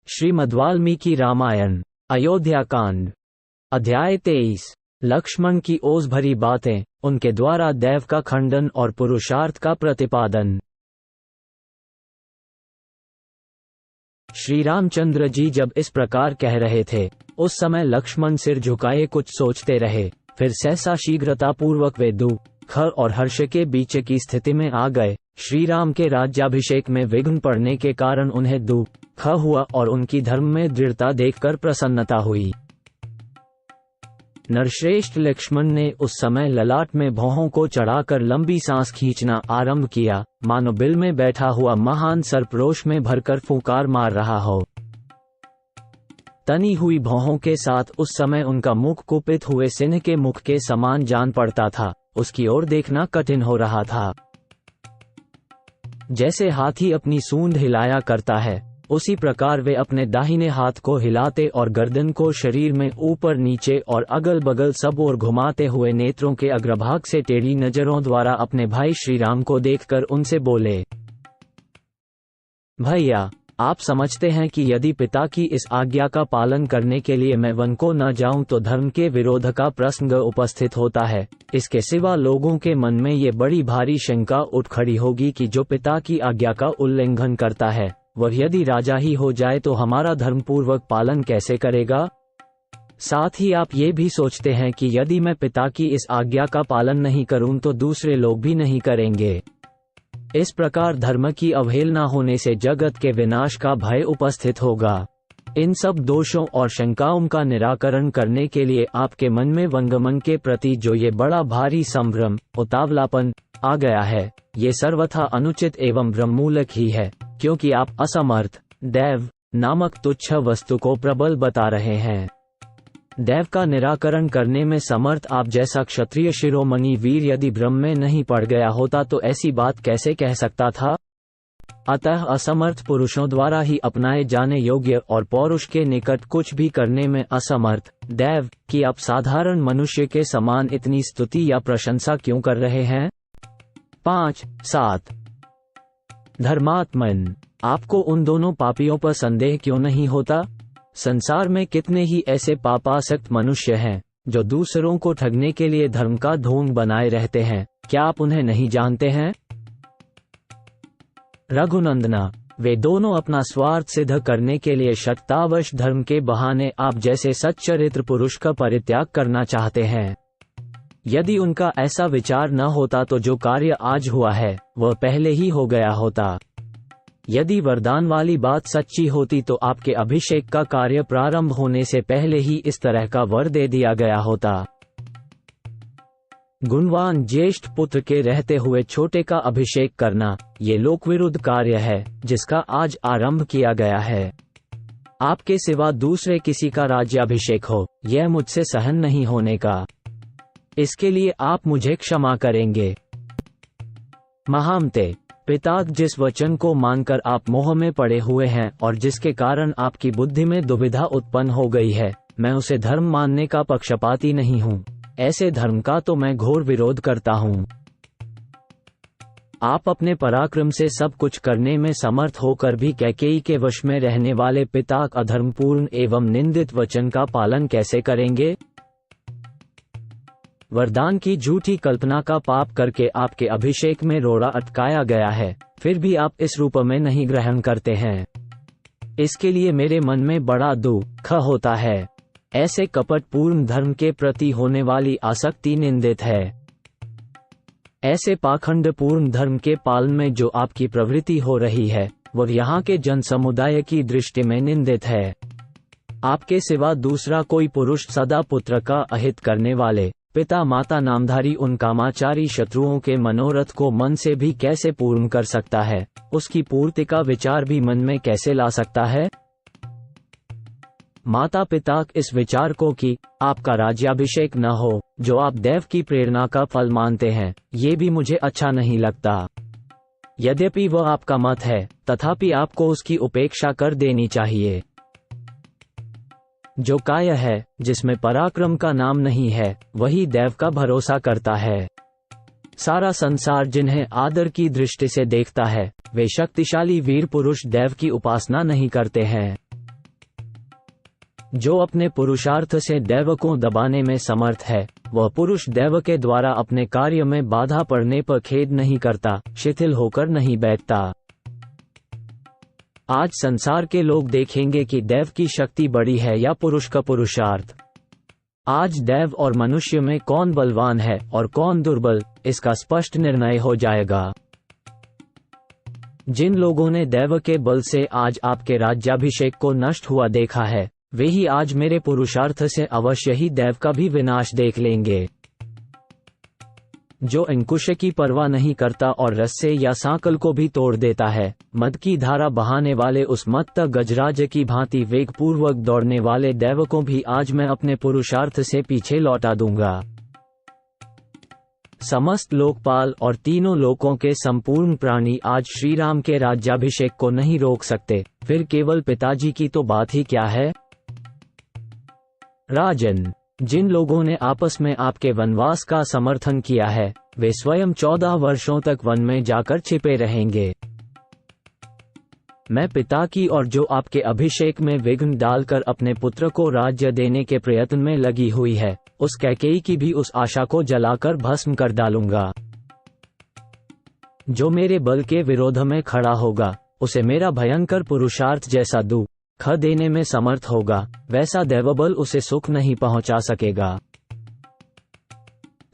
श्रीमद् वाल्मीकि रामायण अयोध्या कांड अध्याय 23। लक्ष्मण की ओस भरी बातें, उनके द्वारा दैव का खंडन और पुरुषार्थ का प्रतिपादन। श्री रामचंद्र जी जब इस प्रकार कह रहे थे, उस समय लक्ष्मण सिर झुकाए कुछ सोचते रहे। फिर सहसा शीघ्रता पूर्वक वे दुख और हर्ष के बीच की स्थिति में आ गए। श्री राम के राज्याभिषेक में विघ्न पड़ने के कारण उन्हें दुख हुआ और उनकी धर्म में दृढ़ता देखकर प्रसन्नता हुई। नरश्रेष्ठ लक्ष्मण ने उस समय ललाट में भौहों को चढ़ाकर लंबी सांस खींचना आरंभ किया, मानो बिल में बैठा हुआ महान सर्प रोष में भरकर फूंकार मार रहा हो। तनी हुई भौहों के साथ उस समय उनका मुख कुपित हुए सिंह के मुख के समान जान पड़ता था। उसकी ओर देखना कठिन हो रहा था। जैसे हाथी अपनी सूंड हिलाया करता है, उसी प्रकार वे अपने दाहिने हाथ को हिलाते और गर्दन को शरीर में ऊपर नीचे और अगल बगल सब ओर घुमाते हुए नेत्रों के अग्रभाग से टेढ़ी नजरों द्वारा अपने भाई श्री राम को देखकर उनसे बोले, भैया, आप समझते हैं कि यदि पिता की इस आज्ञा का पालन करने के लिए मैं वन को न जाऊं तो धर्म के विरोध का प्रसंग उपस्थित होता है। इसके सिवा लोगों के मन में ये बड़ी भारी शंका उठ खड़ी होगी कि जो पिता की आज्ञा का उल्लंघन करता है, वह यदि राजा ही हो जाए तो हमारा धर्मपूर्वक पालन कैसे करेगा। साथ ही आप ये भी सोचते हैं कि यदि मैं पिता की इस आज्ञा का पालन नहीं करूं तो दूसरे लोग भी नहीं करेंगे। इस प्रकार धर्म की अवहेलना होने से जगत के विनाश का भय उपस्थित होगा। इन सब दोषों और शंकाओं का निराकरण करने के लिए आपके मन में वंगमन के प्रति जो ये बड़ा भारी संभ्रम उतावलापन आ गया है, ये सर्वथा अनुचित एवं भ्रममूलक ही है, क्योंकि आप असमर्थ दैव नामक तुच्छ वस्तु को प्रबल बता रहे हैं। दैव का निराकरण करने में समर्थ आप जैसा क्षत्रिय शिरोमणि वीर यदि भ्रम में नहीं पड़ गया होता तो ऐसी बात कैसे कह सकता था। अतः असमर्थ पुरुषों द्वारा ही अपनाए जाने योग्य और पौरुष के निकट कुछ भी करने में असमर्थ दैव की आप साधारण मनुष्य के समान इतनी स्तुति या प्रशंसा क्यों कर रहे हैं। 5-7 धर्मात्मन, आपको उन दोनों पापियों पर संदेह क्यों नहीं होता। संसार में कितने ही ऐसे पापासक्त मनुष्य हैं जो दूसरों को ठगने के लिए धर्म का ढोंग बनाए रहते हैं, क्या आप उन्हें नहीं जानते हैं। रघुनंदना, वे दोनों अपना स्वार्थ सिद्ध करने के लिए शक्तावश धर्म के बहाने आप जैसे सच्चरित्र पुरुष का परित्याग करना चाहते हैं। यदि उनका ऐसा विचार न होता तो जो कार्य आज हुआ है वह पहले ही हो गया होता। यदि वरदान वाली बात सच्ची होती तो आपके अभिषेक का कार्य प्रारंभ होने से पहले ही इस तरह का वर दे दिया गया होता। गुणवान ज्येष्ठ पुत्र के रहते हुए छोटे का अभिषेक करना ये लोकविरुद्ध कार्य है जिसका आज आरंभ किया गया है। आपके सिवा दूसरे किसी का राज्याभिषेक हो, यह मुझसे सहन नहीं होने का। इसके लिए आप मुझे क्षमा करेंगे। महामते, पिता जिस वचन को मानकर आप मोह में पड़े हुए हैं और जिसके कारण आपकी बुद्धि में दुविधा उत्पन्न हो गई है, मैं उसे धर्म मानने का पक्षपाती नहीं हूँ। ऐसे धर्म का तो मैं घोर विरोध करता हूँ। आप अपने पराक्रम से सब कुछ करने में समर्थ होकर भी कैकेयी के वश में रहने वाले पिता अधर्मपूर्ण एवं निंदित वचन का पालन कैसे करेंगे। वरदान की झूठी कल्पना का पाप करके आपके अभिषेक में रोड़ा अटकाया गया है, फिर भी आप इस रूप में नहीं ग्रहण करते हैं। इसके लिए मेरे मन में बड़ा दुख होता है। ऐसे कपट पूर्ण धर्म के प्रति होने वाली आसक्ति निंदित है। ऐसे पाखंड पूर्ण धर्म के पालन में जो आपकी प्रवृत्ति हो रही है वह यहाँ के जन समुदाय की दृष्टि में निंदित है। आपके सिवा दूसरा कोई पुरुष सदा पुत्र का अहित करने वाले पिता माता नामधारी उन कामाचारी शत्रुओं के मनोरथ को मन से भी कैसे पूर्ण कर सकता है, उसकी पूर्ति का विचार भी मन में कैसे ला सकता है। माता पिता इस विचार को कि आपका राज्याभिषेक न हो जो आप दैव की प्रेरणा का फल मानते हैं, ये भी मुझे अच्छा नहीं लगता। यद्यपि वह आपका मत है, तथापि आपको उसकी उपेक्षा कर देनी चाहिए। जो काय है, जिसमें पराक्रम का नाम नहीं है, वही दैव का भरोसा करता है। सारा संसार जिन्हें आदर की दृष्टि से देखता है, वे शक्तिशाली वीर पुरुष दैव की उपासना नहीं करते हैं। जो अपने पुरुषार्थ से दैव को दबाने में समर्थ है, वह पुरुष दैव के द्वारा अपने कार्य में बाधा पड़ने पर खेद नहीं करता, शिथिल होकर नहीं बैठता। आज संसार के लोग देखेंगे कि दैव की शक्ति बड़ी है या पुरुष का पुरुषार्थ। आज दैव और मनुष्य में कौन बलवान है और कौन दुर्बल, इसका स्पष्ट निर्णय हो जाएगा। जिन लोगों ने दैव के बल से आज आपके राज्याभिषेक को नष्ट हुआ देखा है, वे ही आज मेरे पुरुषार्थ से अवश्य ही दैव का भी विनाश देख लेंगे। जो अंकुश की परवाह नहीं करता और रस्से या सांकल को भी तोड़ देता है, मद की धारा बहाने वाले उस मत्त गजराज की भांति वेगपूर्वक दौड़ने वाले दैव को भी आज मैं अपने पुरुषार्थ से पीछे लौटा दूंगा। समस्त लोकपाल और तीनों लोकों के संपूर्ण प्राणी आज श्री राम के राज्याभिषेक को नहीं रोक सकते, फिर केवल पिताजी की तो बात ही क्या है। राजन, जिन लोगों ने आपस में आपके वनवास का समर्थन किया है, वे स्वयं 14 वर्षों तक वन में जाकर छिपे रहेंगे। मैं पिता की और जो आपके अभिषेक में विघ्न डालकर अपने पुत्र को राज्य देने के प्रयत्न में लगी हुई है, उस कैकेयी की भी उस आशा को जलाकर भस्म कर डालूंगा। जो मेरे बल के विरोध में खड़ा होगा, उसे मेरा भयंकर पुरुषार्थ जैसा दुख देने में समर्थ होगा, वैसा दैवबल उसे सुख नहीं पहुंचा सकेगा।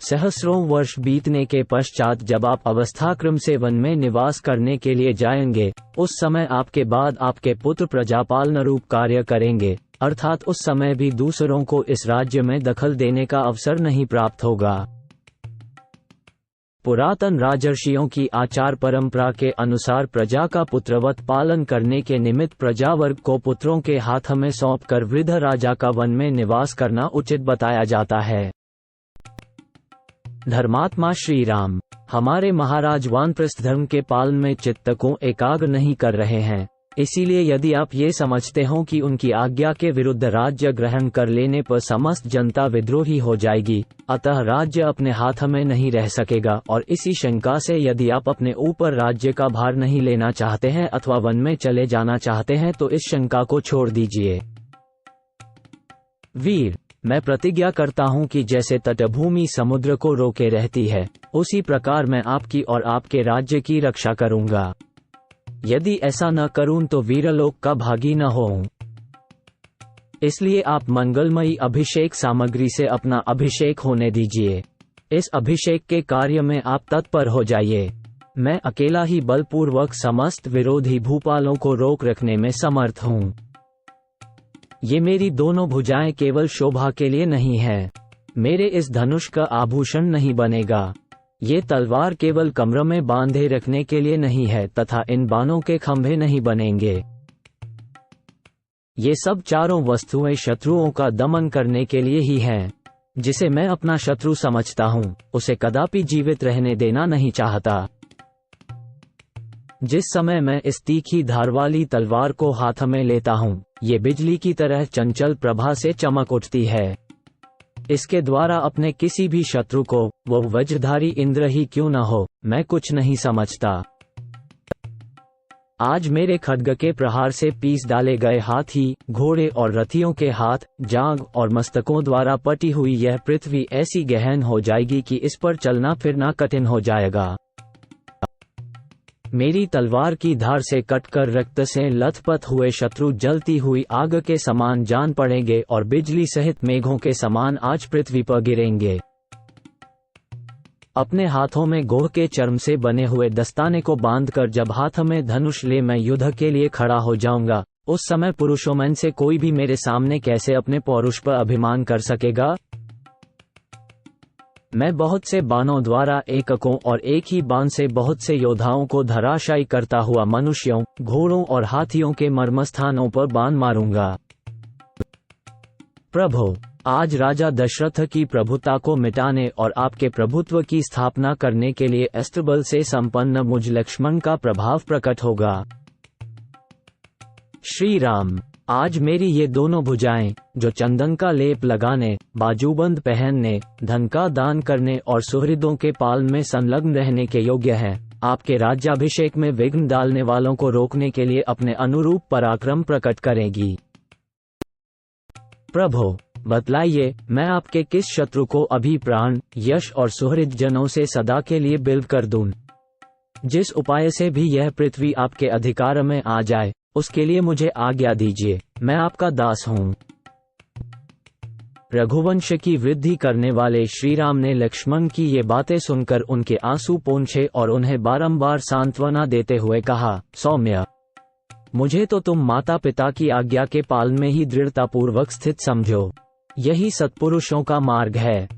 सहस्रों वर्ष बीतने के पश्चात जब आप अवस्थाक्रम से वन में निवास करने के लिए जाएंगे, उस समय आपके बाद आपके पुत्र प्रजापालन रूप कार्य करेंगे, अर्थात उस समय भी दूसरों को इस राज्य में दखल देने का अवसर नहीं प्राप्त होगा। पुरातन राजर्षियों की आचार परंपरा के अनुसार प्रजा का पुत्रवत पालन करने के निमित्त प्रजावर्ग को पुत्रों के हाथ में सौंपकर वृद्ध राजा का वन में निवास करना उचित बताया जाता है। धर्मात्मा श्री राम हमारे महाराज वानप्रस्थ धर्म के पालन में चित्त को एकाग्र नहीं कर रहे हैं, इसीलिए यदि आप ये समझते हो कि उनकी आज्ञा के विरुद्ध राज्य ग्रहण कर लेने पर समस्त जनता विद्रोही हो जाएगी, अतः राज्य अपने हाथ में नहीं रह सकेगा, और इसी शंका से यदि आप अपने ऊपर राज्य का भार नहीं लेना चाहते हैं अथवा वन में चले जाना चाहते हैं तो इस शंका को छोड़ दीजिए। वीर, मैं प्रतिज्ञा करता हूँ कि जैसे तटभूमि समुद्र को रोके रहती है, उसी प्रकार मैं आपकी और आपके राज्य की रक्षा करूँगा। यदि ऐसा न करूं तो वीरलोक का भागी न होऊं। इसलिए आप मंगलमयी अभिषेक सामग्री से अपना अभिषेक होने दीजिए। इस अभिषेक के कार्य में आप तत्पर हो जाइए। मैं अकेला ही बलपूर्वक समस्त विरोधी भूपालों को रोक रखने में समर्थ हूं। ये मेरी दोनों भुजाएं केवल शोभा के लिए नहीं है, मेरे इस धनुष का आभूषण नहीं बनेगा। ये तलवार केवल कमर में बांधे रखने के लिए नहीं है तथा इन बाणों के खंभे नहीं बनेंगे। ये सब चारों वस्तुएं शत्रुओं का दमन करने के लिए ही हैं। जिसे मैं अपना शत्रु समझता हूं, उसे कदापि जीवित रहने देना नहीं चाहता। जिस समय मैं इस तीखी धार वाली तलवार को हाथ में लेता हूं, ये बिजली की तरह चंचल प्रभा से चमक उठती है। इसके द्वारा अपने किसी भी शत्रु को, वो वज्रधारी इंद्र ही क्यों न हो, मैं कुछ नहीं समझता। आज मेरे खड्ग के प्रहार से पीस डाले गए हाथी, घोड़े और रथियों के हाथ, जांघ और मस्तकों द्वारा पटी हुई यह पृथ्वी ऐसी गहन हो जाएगी कि इस पर चलना फिरना कठिन हो जाएगा। मेरी तलवार की धार से कटकर रक्त से लथपथ हुए शत्रु जलती हुई आग के समान जान पड़ेंगे और बिजली सहित मेघों के समान आज पृथ्वी पर गिरेंगे। अपने हाथों में गोह के चर्म से बने हुए दस्ताने को बांधकर जब हाथ में धनुष ले मैं युद्ध के लिए खड़ा हो जाऊंगा, उस समय पुरुषों में से कोई भी मेरे सामने कैसे अपने पौरुष पर अभिमान कर सकेगा। मैं बहुत से बाणों द्वारा एककों और एक ही बाण से बहुत से योद्धाओं को धराशायी करता हुआ मनुष्यों, घोड़ों और हाथियों के मर्मस्थानों पर बाण मारूंगा। प्रभु, आज राजा दशरथ की प्रभुता को मिटाने और आपके प्रभुत्व की स्थापना करने के लिए अस्त्रबल से संपन्न मुझ लक्ष्मण का प्रभाव प्रकट होगा। श्री राम, आज मेरी ये दोनों भुजाएं, जो चंदन का लेप लगाने, बाजूबंद पहनने, धन का दान करने और सुहृदों के पालन में संलग्न रहने के योग्य हैं, आपके राज्याभिषेक में विघ्न डालने वालों को रोकने के लिए अपने अनुरूप पराक्रम प्रकट करेंगी। प्रभो, बतलाइए, मैं आपके किस शत्रु को अभी प्राण, यश और सुहृद जनों से सदा के लिए बिल्व कर दूं। जिस उपाय से भी यह पृथ्वी आपके अधिकार में आ जाए, उसके लिए मुझे आज्ञा दीजिए, मैं आपका दास हूं। रघुवंश की वृद्धि करने वाले श्री राम ने लक्ष्मण की ये बातें सुनकर उनके आंसू पोंछे और उन्हें बारंबार सांत्वना देते हुए कहा, सौम्य, मुझे तो तुम माता पिता की आज्ञा के पालन में ही दृढ़तापूर्वक स्थित समझो। यही सत्पुरुषों का मार्ग है।